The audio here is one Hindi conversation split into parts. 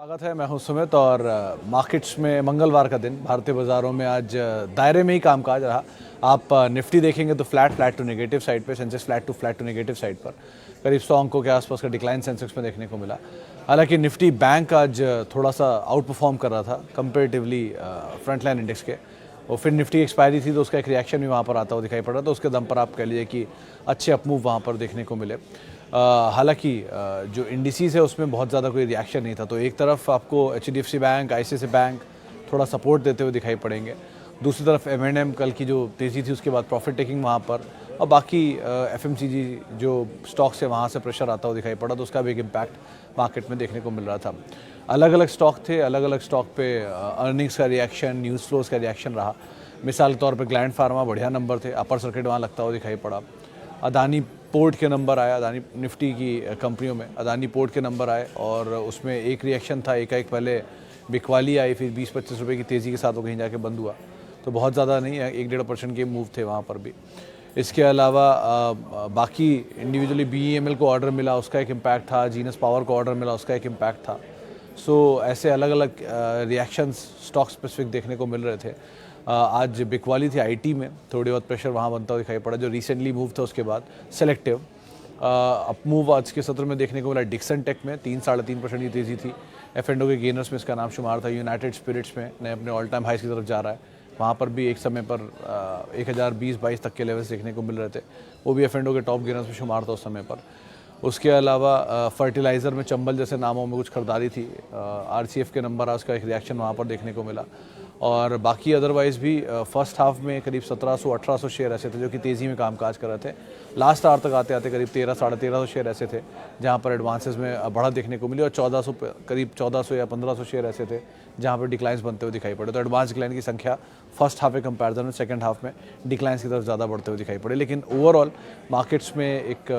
स्वागत है। मैं हूं सुमित और मार्केट्स में मंगलवार का दिन भारतीय बाज़ारों में आज दायरे में ही कामकाज रहा। आप निफ्टी देखेंगे तो फ्लैट टू नेगेटिव साइड पे, Sensex flat to negative side पर करीब 100 अंकों के आसपास का डिक्लाइन सेंसेक्स में देखने को मिला। हालांकि निफ्टी बैंक आज थोड़ा सा आउट परफॉर्म कर रहा था कंपेरेटिवली फ्रंट लाइन इंडेक्स के, और फिर निफ्टी एक्सपायरी थी तो उसका एक रिएक्शन भी वहाँ पर आता हुआ दिखाई पड़ा, तो उसके दम पर आप कह लीजिए कि अच्छे अपमूव वहाँ पर देखने को मिले। हालांकि जो इंडिसेस है उसमें बहुत ज़्यादा कोई रिएक्शन नहीं था, तो एक तरफ आपको एचडीएफसी बैंक, आईसीआईसी बैंक थोड़ा सपोर्ट देते हुए दिखाई पड़ेंगे, दूसरी तरफ एमएनएम कल की जो तेज़ी थी उसके बाद प्रॉफिट टेकिंग वहाँ पर, और बाकी एफएमसीजी जो स्टॉक्स है वहाँ से प्रेशर आता हुआ दिखाई पड़ा, तो उसका भी एक इम्पैक्ट मार्केट में देखने को मिल रहा था। अलग अलग स्टॉक थे, अलग अलग स्टॉक पे अर्निंग्स का रिएक्शन, न्यूज़ फ्लोज का रिएक्शन रहा। मिसाल के तौर पे ग्लैंड फार्मा बढ़िया नंबर थे, अपर सर्किट वहाँ लगता हुआ दिखाई पड़ा। अदानी पोर्ट के नंबर आया, अदानी निफ्टी की कंपनियों में अदानी पोर्ट के नंबर आए और उसमें एक रिएक्शन था, एक पहले बिकवाली आई, फिर 20-25 रुपये की तेज़ी के साथ वो कहीं जाके बंद हुआ, तो बहुत ज़्यादा नहीं है, 1-1.5% के मूव थे वहाँ पर भी। इसके अलावा बाकी इंडिविजुअली बीईएमएल को ऑर्डर मिला, उसका एक इम्पैक्ट था, जीनस पावर को ऑर्डर मिला, उसका एक इम्पैक्ट था। सो ऐसे अलग अलग रिएक्शंस स्टॉक स्पेसिफिक देखने को मिल रहे थे। आज बिकवाली थी आईटी में, थोड़ी बहुत प्रेशर वहाँ बनता हुआ दिखाई पड़ा, जो रिसेंटली मूव था उसके बाद सेलेक्टिव अप मूव आज के सत्र में देखने को मिला। डिक्सन टेक में 3-3.5% की तेज़ी थी, एफ&ओ के गेनर्स में इसका नाम शुमार था। यूनाइटेड स्पिरिट्स में नए अपने ऑल टाइम हाइस की तरफ जा रहा है, वहाँ पर भी एक समय पर 1020-22 तक के लेवल्स देखने को मिल रहे थे, वो भी एफ&ओ के टॉप गेनर्स में शुमार था उस समय पर। उसके अलावा फर्टिलाइज़र में चंबल जैसे नामों में कुछ खरीदारी थी, आरसीएफ के नंबर आ उसका एक रिएक्शन वहाँ पर देखने को मिला। और बाकी अदरवाइज़ भी फर्स्ट हाफ में करीब 1700-1800 शेयर ऐसे थे जो कि तेज़ी में कामकाज कर रहे थे। लास्ट आवर तक आते आते करीब 1300-1350 शेयर ऐसे थे जहाँ पर एडवांसेस में बढ़त देखने को मिली, और 1400 करीब 1400 या 1500 शेयर ऐसे थे जहाँ पर डिक्लाइंस बनते हुए दिखाई पड़े। तो एडवांस डिक्लाइन की संख्या फर्स्ट हाफ के कंपैरिजन में सेकंड हाफ में डिक्लाइंस की तरफ ज़्यादा बढ़ते हुए दिखाई पड़े। लेकिन ओवरऑल मार्केट्स में एक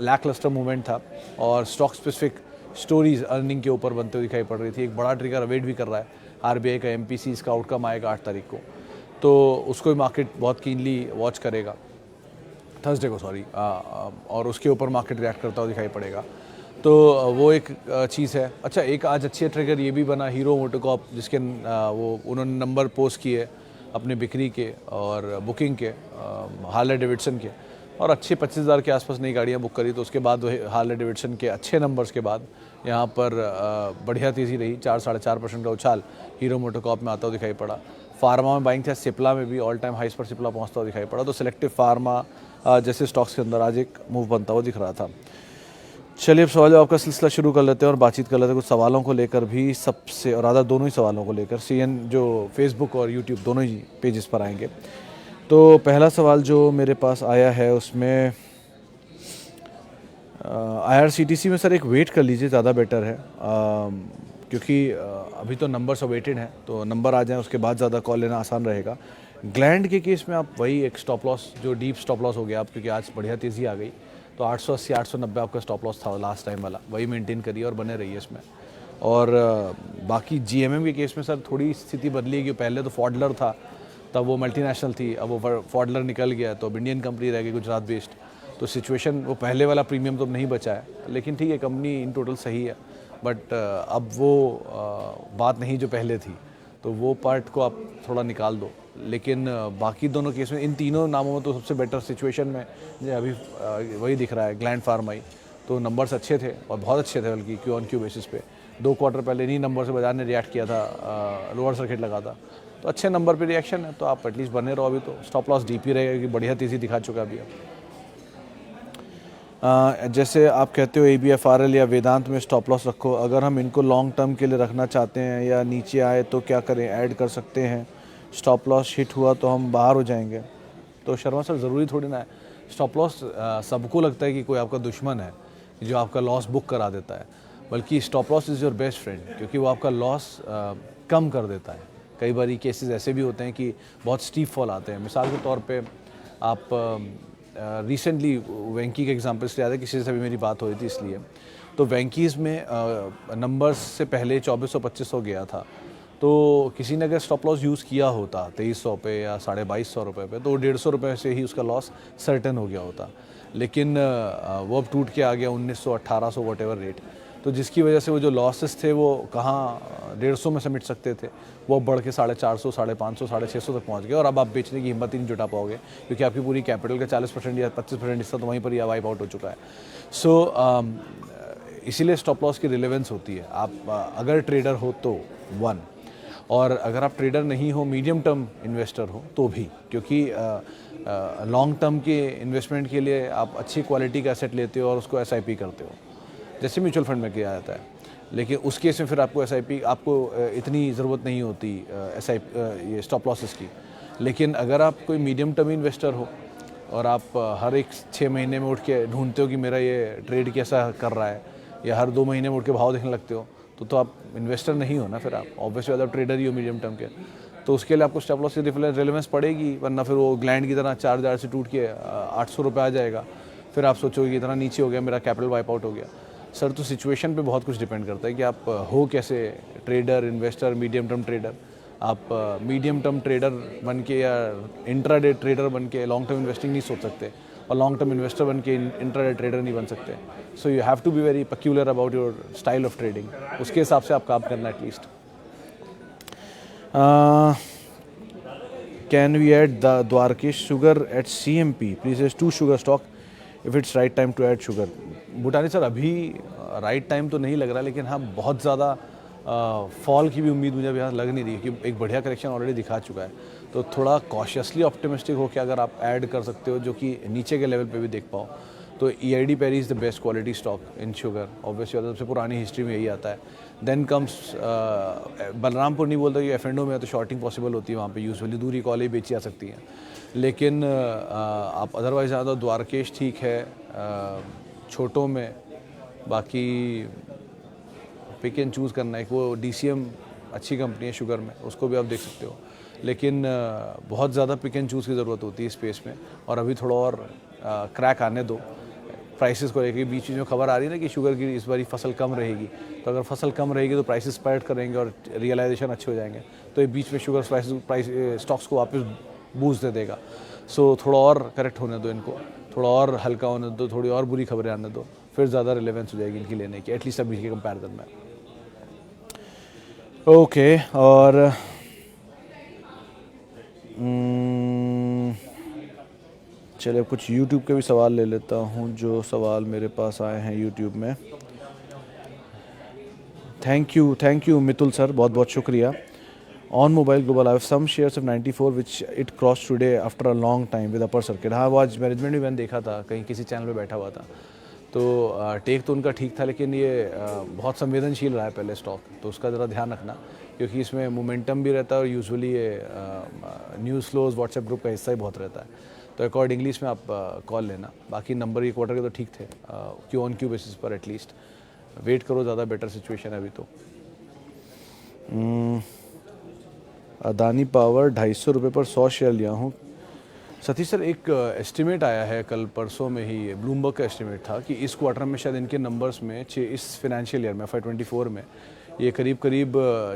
लैकलस्टर मूवमेंट था और स्टॉक स्पेसिफिक स्टोरीज अर्निंग के ऊपर बनते हुए दिखाई पड़ रही थी। एक बड़ा ट्रिगर अवेट भी कर रहा है, आरबीआई का एमपीसी, इसका आउटकम आएगा 8 तारीख को, तो उसको भी मार्केट बहुत कीनली वॉच करेगा, थर्सडे को सॉरी, और उसके ऊपर मार्केट रिएक्ट करता हुआ दिखाई पड़ेगा, तो वो एक चीज़ है। अच्छा, एक आज अच्छी ट्रिगर ये भी बना हीरो मोटोकॉर्प, जिसके वो उन्होंने नंबर पोस्ट किए अपने बिक्री के और बुकिंग के, हार्ले डेविडसन के, और अच्छे 25,000 के आसपास नई गाड़ियाँ बुक करी, तो उसके बाद हार्ले डेविडसन के अच्छे नंबर्स के बाद यहाँ पर बढ़िया तेज़ी रही, 4-4.5% का उछाल हीरो मोटोकॉर्प में आता हुआ दिखाई पड़ा। फार्मा में बाइंग था, सिप्ला में भी ऑल टाइम हाइस पर सिप्ला पहुँचता हुआ दिखाई पड़ा, तो सिलेक्टिव फार्मा जैसे स्टॉक्स के अंदर आज एक मूव बनता हुआ दिख रहा था। चलिए अब सवाल जवाब का सिलसिला शुरू कर लेते हैं और बातचीत कर लेते हैं कुछ सवालों को लेकर भी, सबसे और आधा दोनों ही सवालों को लेकर। सीएन जो फेसबुक और यूट्यूब दोनों ही पेजेस पर आएंगे। तो पहला सवाल जो मेरे पास आया है उसमें आईआरसीटीसी में सर एक वेट कर लीजिए, ज़्यादा बेटर है, क्योंकि अभी तो नंबर्स अवेटेड हैं, तो नंबर आ जाएं उसके बाद ज़्यादा कॉल लेना आसान रहेगा। ग्लैंड के केस में आप वही एक स्टॉप लॉस, जो डीप स्टॉप लॉस हो गया आप, क्योंकि आज बढ़िया तेज़ी आ गई, तो 880-890 आपका स्टॉप लॉस था लास्ट टाइम वाला, वही मेंटेन करिए और बने रहिए इसमें। और बाकी जीएमएम के केस में सर थोड़ी स्थिति बदली है कि पहले तो फॉडलर था, तब वो मल्टीनेशनल थी, अब वो फॉडलर निकल गया तो अब इंडियन कंपनी रह गई गुजरात बेस्ड, तो सिचुएशन वो पहले वाला प्रीमियम तो अब नहीं बचा है, लेकिन ठीक है कंपनी इन टोटल सही है, बट अब वो बात नहीं जो पहले थी, तो वो पार्ट को आप थोड़ा निकाल दो। लेकिन बाकी दोनों केस में, इन तीनों नामों में तो सबसे बेटर सिचुएशन में जो अभी वही दिख रहा है, ग्लैंड फार्मा ही। तो नंबर्स अच्छे थे और बहुत अच्छे थे, बल्कि क्यू ऑन क्यू बेसिस पे 2 क्वार्टर पहले इन्हीं नंबर से बाजार ने रिएक्ट किया था, लोअर सर्किट लगा था, तो अच्छे नंबर पे रिएक्शन है, तो आप एटलीस्ट बने रहो। अभी तो स्टॉप लॉस डीपी रहेगा क्योंकि बढ़िया तेज़ी दिखा चुका अभी अब। जैसे आप कहते हो ABFRL या वेदांत में स्टॉप लॉस रखो, अगर हम इनको लॉन्ग टर्म के लिए रखना चाहते हैं या नीचे आए तो क्या करें, ऐड कर सकते हैं? स्टॉप लॉस हिट हुआ तो हम बाहर हो जाएंगे। तो शर्मा सर ज़रूरी थोड़ी ना है, स्टॉप लॉस सबको लगता है कि कोई आपका दुश्मन है जो आपका लॉस बुक करा देता है, बल्कि stop loss is your best friend, क्योंकि वो आपका लॉस कम कर देता है। कई बार केसेस ऐसे भी होते हैं कि बहुत स्टीप फॉल आते हैं। मिसाल के तौर पे आप रिसेंटली वेंकी के एग्जांपल से याद है, किसी से भी मेरी बात हो रही थी इसलिए, तो वेंकीज़ में नंबर्स से पहले 2400-2500 गया था, तो किसी ने अगर स्टॉप लॉस यूज़ किया होता 2300 पे या 2250 रुपये पे, तो 150 रुपये से ही उसका लॉस सर्टेन हो गया होता। लेकिन वो अब टूट के आ गया 1900, 1800 वॉट एवर रेट, तो जिसकी वजह से वो जो लॉसेस थे वो कहाँ 150 में समेट सकते थे, वो बढ़ के 450, 550, 650 तक पहुँच गए, और अब आप बेचने की हिम्मत ही नहीं जुटा पाओगे क्योंकि आपकी पूरी कैपिटल का 40% या 25% हिस्सा तो वहीं पर ही वाइप आउट हो चुका है। सो इसीलिए स्टॉप लॉस की रिलेवेंस होती है। आप अगर ट्रेडर हो तो वन, और अगर आप ट्रेडर नहीं हो, मीडियम टर्म इन्वेस्टर हो तो भी, क्योंकि लॉन्ग टर्म के इन्वेस्टमेंट के लिए आप अच्छी क्वालिटी का एसेट लेते हो और उसको एसआईपी करते हो, जैसे म्यूचुअल फंड में किया जाता है। लेकिन उस केस में फिर आपको एसआईपी, आपको इतनी ज़रूरत नहीं होती एसआईपी ये स्टॉप लॉसेस की। लेकिन अगर आप कोई मीडियम टर्म इन्वेस्टर हो और आप हर एक 6 महीने में उठ के ढूंढते हो कि मेरा ये ट्रेड कैसा कर रहा है, या हर 2 महीने में उठ के भाव देखने लगते हो, तो आप इन्वेस्टर नहीं हो ना, फिर आप ऑब्वियसली आप ट्रेडर ही हो मीडियम टर्म के। तो उसके लिए आपको स्टॉप लॉस की रिलेवेंस पड़ेगी, वरना फिर वो ग्लैंड की तरह 4000 से टूट के 800 रुपये आ जाएगा। फिर आप सोचोगे कि इतना नीचे हो गया, मेरा कैपिटल वाइप आउट हो गया। सर, तो सिचुएशन पे बहुत कुछ डिपेंड करता है कि आप हो कैसे, trader, investor, medium term trader. आप मीडियम टर्म ट्रेडर बन के या इंट्राडे ट्रेडर बन के लॉन्ग टर्म इन्वेस्टिंग नहीं सोच सकते, और लॉन्ग टर्म इन्वेस्टर बन के इंट्राडे ट्रेडर नहीं बन सकते। So you have to be very peculiar about your style of trading, उसके हिसाब से आप काम करना at least. Can we add the Dwarikesh sugar at CMP please is 2 sugar stock if it's right time to add sugar. Bhutani sir, अभी राइट टाइम तो नहीं लग रहा, लेकिन हाँ बहुत ज़्यादा फॉल की भी उम्मीद मुझे अभी यहाँ लग नहीं रही, कि एक बढ़िया करेक्शन ऑलरेडी दिखा चुका है। तो थोड़ा कॉशियसली ऑप्टिमिस्टिक हो के अगर आप ऐड कर सकते हो, जो कि नीचे के लेवल पे भी देख पाओ, तो EID Parry is the best quality stock in sugar. Obviously सबसे पुरानी हिस्ट्री में यही आता है। देन कम्स बलरामपुर, नहीं बोलता कि F&O में तो शॉर्टिंग पॉसिबल होती है, वहाँ पे यूजुअली दूरी कॉल ही बेची जा सकती हैं। लेकिन आप अदरवाइज ज़्यादा द्वारकेश ठीक है छोटों में, बाकी पिक एंड चूज़ करना है। एक वो DCM अच्छी कंपनी है शुगर में, उसको भी आप देख सकते हो, लेकिन बहुत ज़्यादा पिक एंड चूज़ की ज़रूरत होती है स्पेस में, और अभी थोड़ा और क्रैक आने दो प्राइसेस को लेकर। बीच में खबर आ रही है ना कि शुगर की इस बारी फसल कम रहेगी, तो अगर फसल कम रहेगी तो प्राइसेस स्पाइक करेंगे और रियलाइजेशन अच्छे हो जाएंगे, तो ये बीच में शुगर प्राइस स्टॉक्स को वापस बूस्ट दे देगा। सो थोड़ा और करेक्ट होने दो इनको, थोड़ा और हल्का होने दो, थोड़ी और बुरी खबरें आने दो, फिर ज़्यादा रिलेवेंस हो जाएगी इनकी लेने की, एटलीस्ट अभी के कंपैरिजन में। ओके, और चलिए कुछ YouTube के भी सवाल ले लेता हूँ, जो सवाल मेरे पास आए हैं YouTube में। थैंक यू मितुल सर, बहुत बहुत शुक्रिया। On mobile global, I have some shares of 94 which it cross today after a long time with upper circuit. हाँ, वो आज मैनेजमेंट भी मैंने देखा था, कहीं किसी चैनल पे बैठा हुआ था, तो टेक तो उनका ठीक था, लेकिन ये बहुत संवेदनशील रहा है पहले स्टॉक, तो उसका ज़रा ध्यान रखना, क्योंकि इसमें मोमेंटम भी रहता है और यूजुअली ये न्यूज़ फ्लोज व्हाट्सएप ग्रुप का हिस्सा ही बहुत रहता है, तो अकॉर्डिंगली इसमें आप कॉल लेना। बाकी नंबर ये क्वार्टर के तो ठीक थे, Q-on-Q बेसिस पर एटलीस्ट वेट करो, ज़्यादा बेटर सिचुएशन है अभी तो। अदानी पावर 250 रुपये पर 100 शेयर लिया हूँ। सतीश सर, एक एस्टिमेट आया है कल परसों में ही, ब्लूमबर्ग का एस्टिमेट था कि इस क्वार्टर में शायद इनके नंबर्स में इस फाइनेंशियल ईयर में FY24 में ये करीब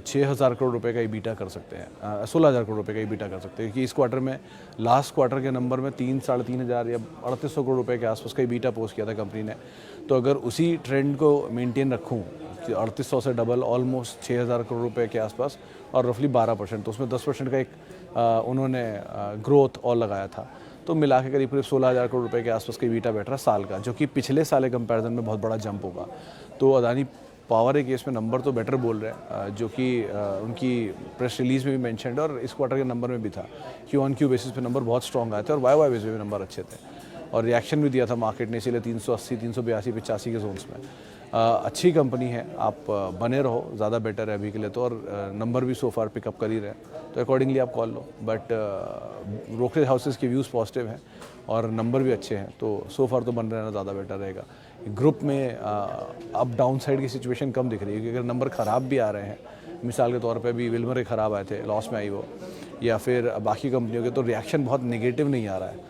6,000 करोड़ रुपए का ईबीटा कर सकते हैं, 16,000 करोड़ रुपए का ईबीटा कर सकते हैं, क्योंकि इस क्वार्टर में लास्ट क्वार्टर के नंबर में 3-3,500 या 3,800 करोड़ रुपए के आसपास का ईबीटा पोस्ट किया था कंपनी ने। तो अगर उसी ट्रेंड को मेंटेन रखूँ, 3,800 से डबल ऑलमोस्ट 6,000 करोड़ रुपए के आसपास, और रफली 12%, तो उसमें 10% का एक उन्होंने ग्रोथ और लगाया था, तो मिला के करीब 16,000 करोड़ रुपए के आसपास का ईबीटा बैठ रहा साल का, जो कि पिछले साल के कंपैरिजन में बहुत बड़ा जंप होगा। तो अदानी पावर के केस में नंबर तो बेटर बोल रहे हैं, जो कि उनकी प्रेस रिलीज में भी मेंशन्ड है, और इस क्वार्टर के नंबर में भी था। Q-on-Q बेसिस पे नंबर बहुत स्ट्रॉन्ग आए थे, और YoY बेसिस पे भी नंबर अच्छे थे, और रिएक्शन भी दिया था मार्केट ने, इसीलिए 380, 382, 85 के जोन्स में। अच्छी कंपनी है, आप बने रहो, ज़्यादा बेटर है अभी के लिए तो, और नंबर भी सो फार पिकअप कर ही रहे हैं, तो अकॉर्डिंगली आप call low. But brokerage houses के व्यूज़ पॉजिटिव हैं और नंबर भी अच्छे हैं, तो सो फार तो बन रहना ज़्यादा बेटर रहेगा। ग्रुप में अप डाउन साइड की सिचुएशन कम दिख रही है, क्योंकि अगर नंबर ख़राब भी आ रहे हैं, मिसाल के तौर पे भी विल्मर के ख़राब आए थे, लॉस में आई वो, या फिर बाकी कंपनियों के, तो रिएक्शन बहुत नेगेटिव नहीं आ रहा है,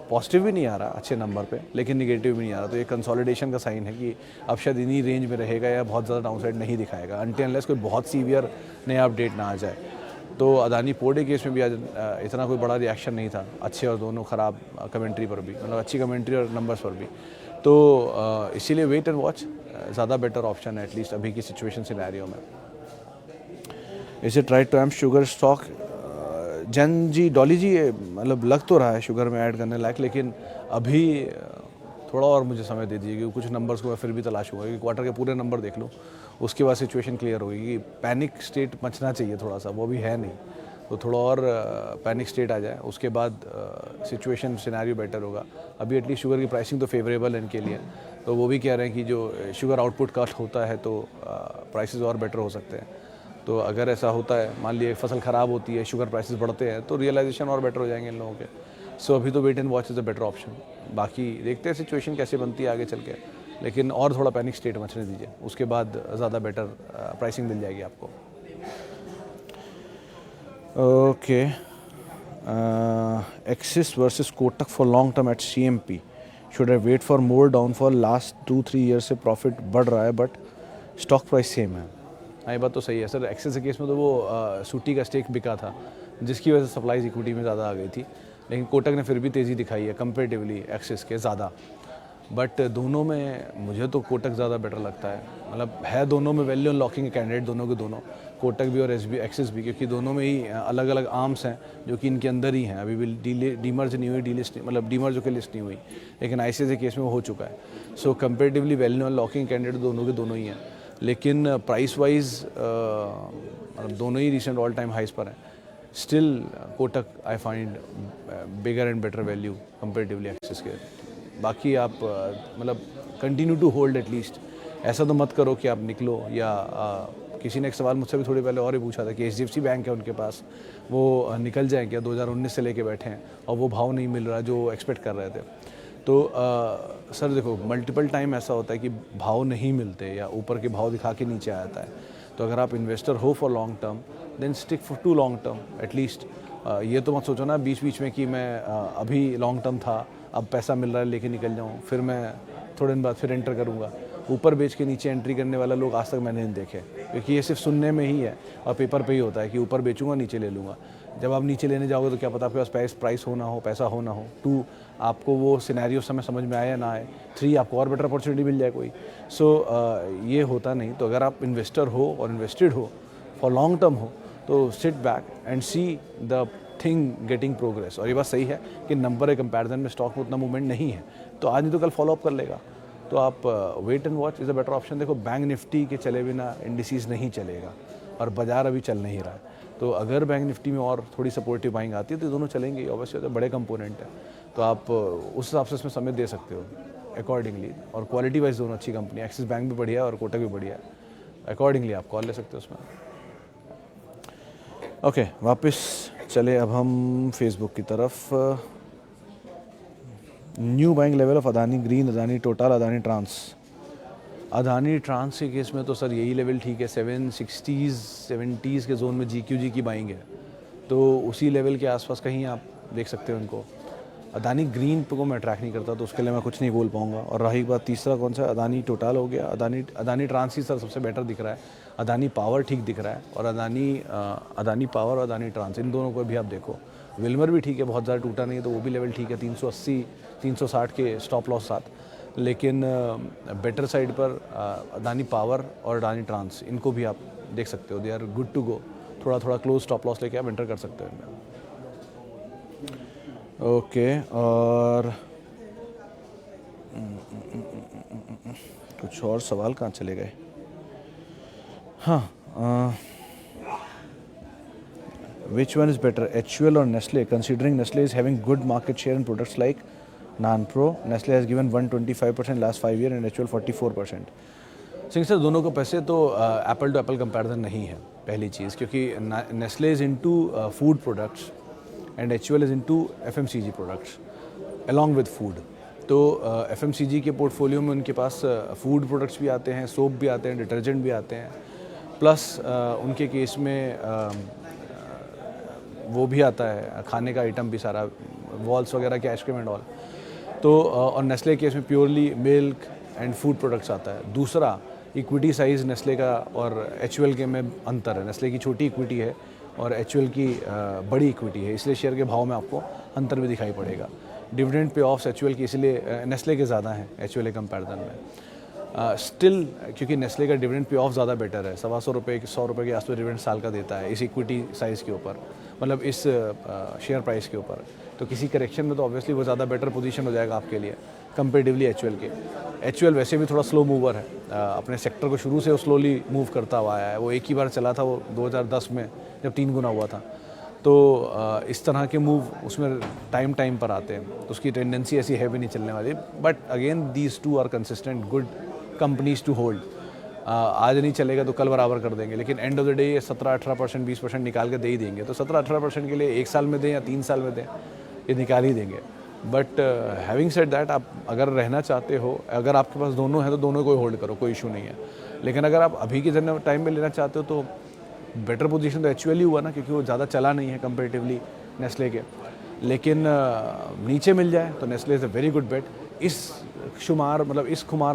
पॉजिटिव भी नहीं आ रहा अच्छे नंबर पे, लेकिन नेगेटिव भी नहीं आ रहा, तो ये कंसोलिडेशन का साइन है कि अब शायद इन्हीं रेंज में रहेगा या बहुत ज़्यादा डाउनसाइड नहीं दिखाएगा, अनटिल अनलेस कोई बहुत सीवियर नया अपडेट ना आ जाए। तो अदानी पोर्ट केस में भी आज इतना कोई बड़ा रिएक्शन नहीं था, अच्छे और दोनों ख़राब कमेंट्री पर भी, मतलब अच्छी कमेंट्री और नंबर्स पर भी, तो इसीलिए वेट एंड वॉच। ज़्यादा बेटर ऑप्शन है एटलीस्ट अभी की सिचुएशन सिनेरियो में। इसे try to aim sugar stock Jain ji Dolly ji, मतलब लग तो रहा है शुगर में ऐड करने लायक, लेकिन अभी थोड़ा और मुझे समय दे दीजिए, क्योंकि कुछ नंबर्स को मैं फिर भी तलाशूंगा कि क्वार्टर के पूरे नंबर देख लूँ, उसके बाद सिचुएशन क्लियर होगी कि पैनिक स्टेट मचना चाहिए थोड़ा सा, वो भी है नहीं, तो थोड़ा और पैनिक स्टेट आ जाए उसके बाद सिचुएशन सिनेरियो बेटर होगा। अभी एटलीस्ट शुगर की प्राइसिंग तो फेवरेबल है इनके लिए, तो वो भी कह रहे हैं कि जो शुगर आउटपुट कट होता है तो प्राइसेस और बेटर हो सकते हैं। तो अगर ऐसा होता है, मान लीजिए फसल ख़राब होती है, शुगर प्राइसेस बढ़ते हैं, तो रियलाइजेशन और बेटर हो जाएंगे इन लोगों के। सो अभी तो wait and watch is a better option. बाकी देखते हैं सिचुएशन कैसे बनती है आगे चल के, लेकिन और थोड़ा पैनिक स्टेट मचने दीजिए, उसके बाद ज़्यादा बेटर प्राइसिंग मिल जाएगी आपको। Okay, Axis versus Kotak for long term at CMP, should I wait for more downfall? Last 2-3 year से प्रॉफिट बढ़ रहा है बट स्टॉक प्राइस सेम है। हाँ, ये बात तो सही है सर। एक्सिस के केस में तो वो सूटी का स्टेक बिका था, जिसकी वजह से सप्लाईज इक्विटी में ज़्यादा आ गई थी, लेकिन कोटक ने फिर भी तेज़ी दिखाई है कंपेरेटिवली एक्सिस के ज़्यादा। बट दोनों में मुझे तो कोटक ज़्यादा बेटर लगता है, मतलब है दोनों में वैल्यू अनलॉकिंग कैंडिडेट दोनों के दोनों, कोटक भी और एक्सिस भी, क्योंकि दोनों में ही अलग अलग आर्म्स हैं जो कि इनके अंदर ही हैं। अभी भी डीमर्ज नहीं हुई, डीलिस्ट मतलब डीमर्ज के लिस्ट नहीं हुई, लेकिन ICICI केस में वो हो चुका है। सो कंपेरेटिवली वैल्यू अनलॉकिंग कैंडिडेट दोनों के दोनों ही हैं, लेकिन प्राइस वाइज दोनों ही रिसेंट ऑल टाइम हाइस पर हैं। Still Kotak I find bigger and better value comparatively axis के। बाकी आप मतलब कंटिन्यू टू होल्ड एटलीस्ट, ऐसा तो मत करो कि आप निकलो। या किसी ने एक सवाल मुझसे भी थोड़ी पहले और ही पूछा था कि HDFC बैंक है उनके पास, वो निकल जाए क्या? 2019 से लेके बैठे हैं और वो भाव नहीं मिल रहा जो एक्सपेक्ट कर रहे थे। तो सर देखो, मल्टीपल टाइम ऐसा होता है कि भाव नहीं मिलते या ऊपर के भाव दिखा के नीचे आ जाता है। तो अगर आप इन्वेस्टर हो for long term, then stick for to long term at least. ये तो मत सोचो ना बीच बीच में कि मैं अभी लॉन्ग टर्म था, अब पैसा मिल रहा है लेके निकल जाऊँ, फिर मैं थोड़े दिन बाद फिर एंटर करूँगा। ऊपर बेच के नीचे एंट्री करने वाला लोग आज तक मैंने नहीं देखे, क्योंकि ये सिर्फ सुनने में ही है और पेपर पे ही होता है कि ऊपर बेचूंगा नीचे ले लूँगा। जब आप नीचे लेने जाओगे तो क्या पता आपके पास प्राइस हो ना हो, पैसा हो ना हो। 2, आपको वो सिनेरियो समय समझ में आए या ना आए। 3, आपको और बेटर अपॉर्चुनिटी मिल जाए कोई। सो ये होता नहीं। तो अगर आप इन्वेस्टर हो और इन्वेस्टेड हो फॉर लॉन्ग टर्म हो, तो sit back and see the thing getting progress. और ये बात सही है कि नंबर के कंपैरिजन में स्टॉक में उतना मूवमेंट नहीं है, तो आज नहीं तो कल फॉलोअप कर लेगा। तो आप wait and watch is a better option. देखो, बैंक निफ्टी के चले बिना इंडिसेस नहीं चलेगा और बाजार अभी चल नहीं रहा है। तो अगर बैंक निफ्टी में और थोड़ी सपोर्टिव बाइंग आती है तो दोनों चलेंगे। ऑब्वियसली तो बड़े कंपोनेंट है, तो आप उस हिसाब से इसमें समय दे सकते हो अकॉर्डिंगली। और क्वालिटी वाइज दोनों अच्छी कंपनी, एक्सिस बैंक भी बढ़िया है और कोटक भी बढ़िया है। अकॉर्डिंगली आप कॉल ले सकते हो उसमें। ओके, वापस चले अब हम फेसबुक की तरफ। New buying level of Adani Green, Adani Total, Adani Trans. Adani Trans के केस में तो सर यही लेवल ठीक है, 760s 70s के जोन में GQG की बाइंग है, तो उसी लेवल के आसपास कहीं आप देख सकते हो इनको। अदानी ग्रीन को मैं ट्रैक नहीं करता, तो उसके लिए मैं कुछ नहीं बोल पाऊंगा। और रही बात तीसरा कौन सा, अदानी टोटल हो गया। अदानी ट्रांस ही सर सबसे बेटर दिख रहा है। अदानी पावर ठीक दिख रहा है, और अदानी पावर और अदानी ट्रांस इन दोनों को भी आप देखो। विल्मर भी ठीक है, बहुत ज़्यादा टूटा नहीं है, तो वो भी लेवल ठीक है, 380 360 के स्टॉप लॉस साथ। लेकिन बेटर साइड पर अदानी पावर और अदानी ट्रांस, इनको भी आप देख सकते हो। They are good to go. थोड़ा थोड़ा क्लोज स्टॉप लॉस लेके आप एंटर कर सकते हो इनमें। ओके, और कुछ और सवाल कहाँ चले गए? हाँ, which one is better, HUL or Nestle? Considering Nestle is having good market share in products like NanPro, Nestle has given 125% last 5 years and HUL 44%. Singh sir, दोनों को पैसे तो एप्पल टू एप्पल कंपैरिजन नहीं है, पहली चीज़, क्योंकि Nestle is into food products and HUL is into FMCG products along with food. तो FMCG के पोर्टफोलियो में उनके पास फूड प्रोडक्ट्स भी आते हैं, सोप भी आते हैं, डिटर्जेंट भी आते हैं, प्लस उनके केस में वो भी आता है खाने का आइटम भी सारा, वॉल्स वगैरह के आइसक्रीम एंड ऑल। तो और नेस्ले केस में purely milk and food products आता है। दूसरा, इक्विटी साइज़ नेस्ले का और HUL के में अंतर है। नेस्ले की छोटी इक्विटी है और HUL की बड़ी इक्विटी है, इसलिए शेयर के भाव में आपको अंतर भी दिखाई पड़ेगा। डिविडेंड पे ऑफ्स HUL की इसलिए नेस्ले के ज़्यादा हैं HUL के कंपैरिजन में। स्टिल क्योंकि नेस्ले का डिविडेंड पे ऑफ ज़्यादा बेटर है, 100 के आसपास डिविडेंड साल का देता है इस इक्विटी साइज़ के ऊपर, मतलब इस शेयर प्राइस के ऊपर। तो किसी करेक्शन में तो ऑब्वियसली वो ज़्यादा बेटर पोजीशन हो जाएगा आपके लिए कंपेरेटिवली एचयूएल के। एचयूएल वैसे भी थोड़ा स्लो मूवर है, अपने सेक्टर को शुरू से वो स्लोली मूव करता हुआ आया है। वो एक ही बार चला था वो 2010 में जब 3 गुना हुआ था। तो इस तरह के मूव उसमें टाइम पर आते हैं, तो उसकी टेंडेंसी ऐसी है भी नहीं चलने वाली। But again these two are consistent good companies to hold. आज नहीं चलेगा तो कल बराबर कर देंगे, लेकिन एंड ऑफ द डे 17-18%, 20% निकाल के दे ही देंगे। तो 17-18% के लिए 1 साल में दें या 3 साल में दें, ये निकाल ही देंगे। बट हैविंग सेड दैट, आप अगर रहना चाहते हो, अगर आपके पास दोनों हैं तो दोनों को होल्ड करो, कोई इशू नहीं है। लेकिन अगर आप अभी के टाइम में लेना चाहते हो तो बेटर पोजीशन तो एचयूएल ही हुआ ना, क्योंकि वो ज़्यादा चला नहीं है कंपेरेटिवली नेस्ले के। लेकिन नीचे मिल जाए तो Nestle is a very good bet. इस खुमार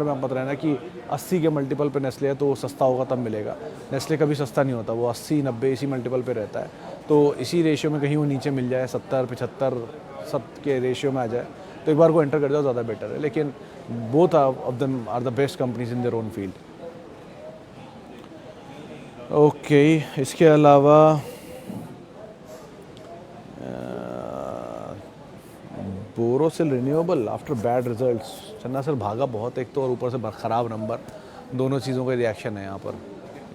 में आप मत रहना कि 80 के मल्टीपल पे नेस्ले है तो वो सस्ता होगा तब मिलेगा। नेस्ले कभी सस्ता नहीं होता, वो 80-90 इसी मल्टीपल पे रहता है। तो इसी रेशियो में कहीं वो नीचे मिल जाए, 70-75 सब के रेशियो में आ जाए तो एक बार को एंटर कर जाओ, ज़्यादा बेटर है। लेकिन both of them are the best companies in their own field. Okay, इसके अलावा Borosil renewable after bad results, Channa sir भागा बहुत एक तो, और ऊपर से ख़राब नंबर, दोनों चीज़ों का रिएक्शन है यहाँ पर।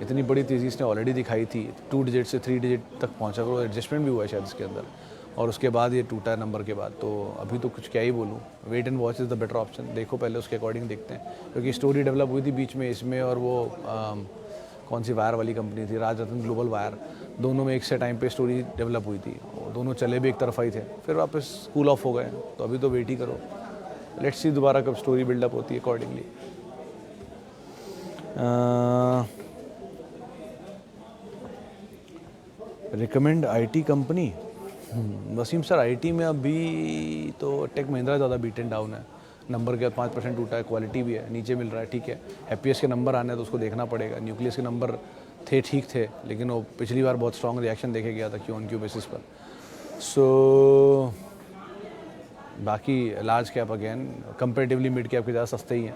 इतनी बड़ी तेज़ी इसने ऑलरेडी दिखाई थी, 2 डिजिट से 3 डिजिट तक पहुँचा, तो एडजस्टमेंट भी हुआ है शायद इसके अंदर, और उसके बाद ये टूटा है नंबर के बाद। तो अभी तो कुछ क्या ही बोलूँ, wait and watch is the better option. देखो पहले उसके अकॉर्डिंग देखते हैं, क्योंकि स्टोरी डेवलप हुई थी बीच में इसमें, और वो कौन सी वायर वाली कंपनी थी, राजरत्न ग्लोबल वायर, दोनों में एक से टाइम पे स्टोरी डेवलप हुई थी, दोनों चले भी एक तरफा ही थे, फिर वापस कूल ऑफ हो गए। तो अभी तो वेट ही करो, लेट्स सी दोबारा कब स्टोरी बिल्डअप होती है accordingly. Recommend IT company, Waseem sir IT में अभी तो टेक महिंद्रा ज़्यादा बीटन डाउन है, नंबर के 5% टूटा है, क्वालिटी भी है, नीचे मिल रहा है, ठीक है। हैप्पीएस के नंबर आने हैं तो उसको देखना पड़ेगा। न्यूक्लियस के नंबर थे, ठीक थे, लेकिन वो पिछली बार बहुत स्ट्रॉन्ग रिएक्शन देखे गया था क्यू बेसिस पर। सो बाकी large cap again comparatively mid cap के ज़्यादा सस्ते ही हैं,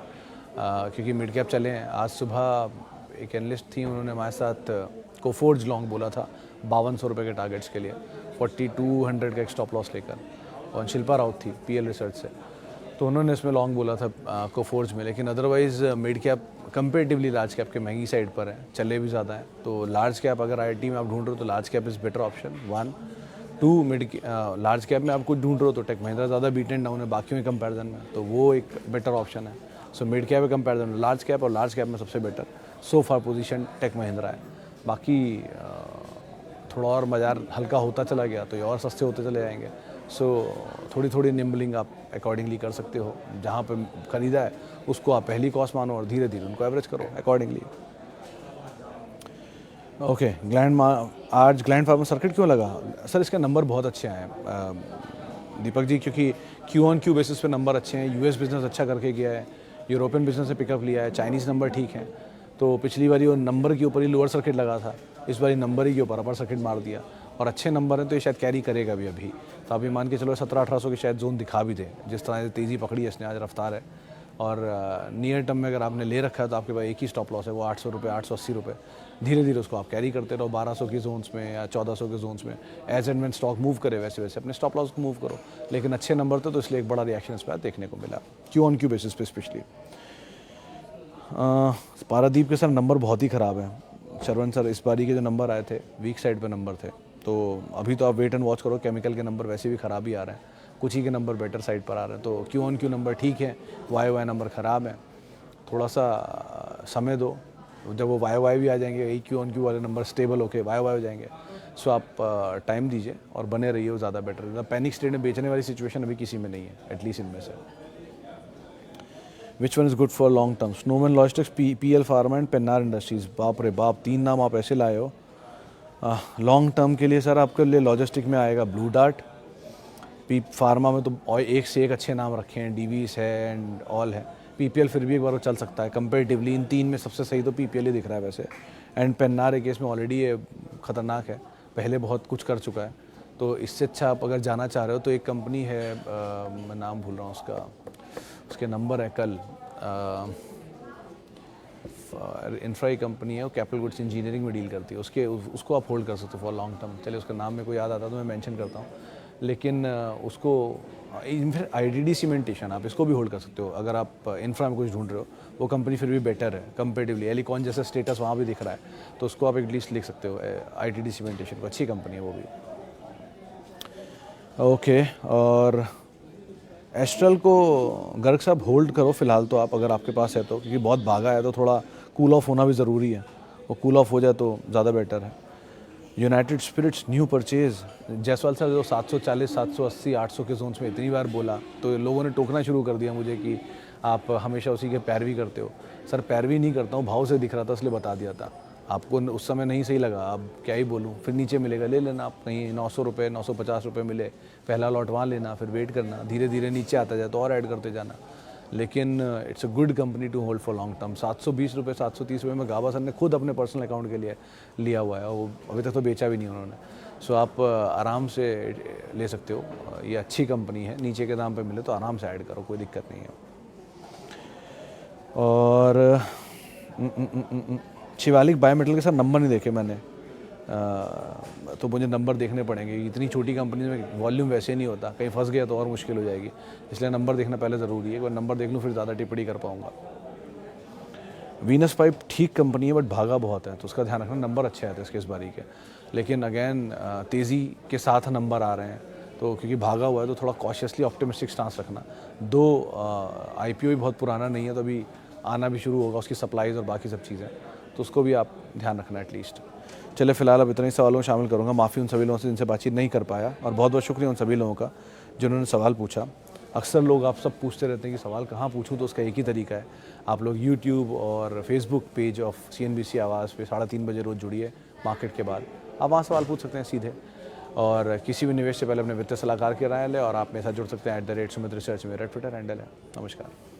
क्योंकि मिड कैप चले हैं। आज सुबह एक एनालिस्ट थी, उन्होंने हमारे साथ कोफोर्ज लॉन्ग बोला था 5200 रुपये के टारगेट्स के लिए, 4200 का एक स्टॉप लॉस लेकर, और शिल्पा राउत थी पीएल रिसर्च से, तो उन्होंने इसमें लॉन्ग बोला था कोफोर्ज में। लेकिन otherwise mid cap comparatively large cap के महंगी साइड पर है, चले भी ज़्यादा हैं। तो लार्ज कैप अगर आईटी में आप ढूंढ रहे हो तो large cap is better option 1। 2 large cap में आप कुछ ढूंढ रहे हो तो टेक महिंद्रा ज़्यादा बीटन डाउन है बाकियों के कंपैरिजन में, तो वो एक बेटर ऑप्शन है। सो मिड कैप के कंपैरिजन में लार्ज कैप, और लार्ज कैप में सबसे बेटर सो फार पोजीशन टेक महिंद्रा है। बाकी थोड़ा और बाजार हल्का होता चला गया तो ये और सस्ते होते चले जाएंगे। सो थोड़ी निम्बलिंग आप अकॉर्डिंगली कर सकते हो, जहाँ पे ख़रीदा है उसको आप पहली कॉस्ट मानो और धीरे धीरे उनको एवरेज करो अकॉर्डिंगली। ओके, आज ग्लैंड फार्मा सर्किट क्यों लगा सर? इसके नंबर बहुत अच्छे आए हैं दीपक जी, क्योंकि क्यू बेसिस पे नंबर अच्छे हैं। यूएस बिजनेस अच्छा करके गया है, यूरोपियन बिजनेस से पिकअप लिया है, चाइनीज़ नंबर ठीक हैं। तो पिछली बार वो नंबर के ऊपर ही लोअर सर्किट लगा था, इस बार नंबर ही के ऊपर अपर सर्किट मार दिया, और अच्छे नंबर हैं तो ये शायद कैरी करेगा भी अभी। तो अभी मान के चलो 1700-1800 की शायद जोन दिखा भी दे, जिस तरह से तेज़ी पकड़ी है इसने, आज रफ्तार है। और नियर टर्म में अगर आपने ले रखा है तो आपके पास एक ही स्टॉप लॉस है, वो 800 रुपये, 880 रुपये। धीरे धीरे उसको आप कैरी करते रहो 1200 की जोन्स में या 1400 के जोन्स में। As and when stock move करे वैसे वैसे अपने स्टॉप लॉस को मूव करो। लेकिन अच्छे नंबर थे तो इसलिए एक बड़ा रिएक्शन इस पर देखने को मिला, क्यू बेसिस पे स्पेशली। पारादीप के सर नंबर बहुत ही ख़राब है। शरवण सर इस बारी के जो नंबर आए थे वीक साइड पे नंबर थे, तो अभी तो आप वेट एंड वॉच करो। केमिकल के नंबर वैसे भी ख़राब ही आ रहे हैं, कुछ ही के नंबर बेटर साइड पर आ रहे हैं। तो क्यू नंबर ठीक है, वाई नंबर ख़राब है, थोड़ा सा समय दो, जब वो वाई भी आ जाएंगे, यही क्यू वाले नंबर स्टेबल होके वाई हो जाएंगे। सो आप टाइम दीजिए और बने रहिए, वो ज़्यादा बेटर है। पैनिक स्टेट में बेचने वाली सिचुएशन अभी किसी में नहीं है, एटलीस्ट इनमें से। Which one is good for long term? Snowman logistics, PL pharma and Pennar industries. बाप रे बाप, 3 नाम आप ऐसे लाए हो लॉन्ग टर्म के लिए। सर आपके लिए लॉजिस्टिक में आएगा ब्लू डार्ट, फार्मा में तो एक से एक अच्छे नाम रखे हैं, डीवीस है एंड ऑल है। पीपीएल फिर भी एक बार वो चल सकता है कंपेरेटिवली, इन 3 में सबसे सही तो पीपीएल ही दिख रहा है वैसे। एंड पेन्नार एक केस में ऑलरेडी ये ख़तरनाक है, पहले बहुत कुछ कर चुका है। तो इससे अच्छा आप अगर जाना चाह रहे हो तो एक कंपनी है, मैं नाम भूल रहा हूँ उसका, उसके नंबर है कल, इंफ्रा की कंपनी है, वो कैपिटल गुड्स इंजीनियरिंग में डील करती है, उसको आप होल्ड कर सकते हो फॉर लॉन्ग टर्म। चलिए उसका नाम मेरे को याद आता तो मैं मेंशन करता हूँ, लेकिन उसको फिर ITD सीमेंटेशन आप इसको भी होल्ड कर सकते हो अगर आप इंफ्रा में कुछ ढूंढ रहे हो। वो कंपनी फिर भी बेटर है कंपेरेटिवली, एलिकॉन जैसा स्टेटस वहाँ भी दिख रहा है, तो उसको आप एटलीस्ट लिख सकते हो ITD सीमेंटेशन को, अच्छी कंपनी है वो भी। ओके, और एस्ट्रल को गर्ग साहब होल्ड करो फिलहाल तो आप, अगर आपके पास है तो, क्योंकि बहुत भागा है तो थोड़ा कूल ऑफ होना भी ज़रूरी है, वो कूल ऑफ हो जाए तो ज़्यादा बेटर है। United Spirits new purchase, Jaiswal sir जो 740, 780, 800 के जोन्स में इतनी बार बोला तो लोगों ने टोकना शुरू कर दिया मुझे कि आप हमेशा उसी के पैरवी करते हो। सर पैरवी नहीं करता हूँ, भाव से दिख रहा था इसलिए बता दिया था आपको, उस समय नहीं सही लगा, अब क्या ही बोलूँ, फिर नीचे मिलेगा ले लेना आप, कहीं 900 रुपये 950 रुपये मिले पहला लॉट वहाँ लेना, फिर वेट करना, धीरे धीरे नीचे आता जाए तो और ऐड करते जाना। लेकिन it's a good company to hold for long term. 720 रुपये 730 रुपये में गाबा सर ने खुद अपने पर्सनल अकाउंट के लिए लिया हुआ है, वो अभी तक तो बेचा भी नहीं उन्होंने। सो आप आराम से ले सकते हो, ये अच्छी कंपनी है, नीचे के दाम पे मिले तो आराम से ऐड करो, कोई दिक्कत नहीं है। और शिवालिक बायोमेटल के साथ नंबर नहीं देखे मैंने, तो मुझे नंबर देखने पड़ेंगे, इतनी छोटी कंपनी में वॉल्यूम वैसे नहीं होता, कहीं फंस गया तो और मुश्किल हो जाएगी, इसलिए नंबर देखना पहले ज़रूरी है। अगर नंबर देख लूँ फिर ज़्यादा टिप्पणी कर पाऊँगा। वीनस पाइप ठीक कंपनी है बट भागा बहुत है, तो उसका ध्यान रखना, नंबर अच्छे आते हैं इसके इस बारी के, लेकिन अगेन तेज़ी के साथ नंबर आ रहे हैं, तो क्योंकि भागा हुआ है तो थोड़ा कॉशियसली ऑप्टिमिस्टिक स्टांस रखना। IPO भी बहुत पुराना नहीं है, तो अभी आना भी शुरू होगा उसकी सप्लाईज और बाकी सब चीज़ें, तो उसको भी आप ध्यान रखना एटलीस्ट। चले फिलहाल अब इतने ही सवालों में शामिल करूँगा, माफ़ी उन सभी लोगों से जिनसे बातचीत नहीं कर पाया, और बहुत बहुत शुक्रिया उन सभी लोगों का जिन्होंने सवाल पूछा। अक्सर लोग आप सब पूछते रहते हैं कि सवाल कहाँ पूछूं, तो उसका एक ही तरीका है, आप लोग YouTube और Facebook पेज ऑफ CNBC आवाज़ पे 3:30 बजे रोज़ जुड़िए मार्केट के बाद, आप वहाँ सवाल पूछ सकते हैं सीधे, और किसी भी निवेश से पहले अपने वित्तीय सलाहकार की राय लें, और आप मेरे साथ जुड़ सकते हैं @Sumit Research, मेरा ट्विटर हैंडल है। नमस्कार।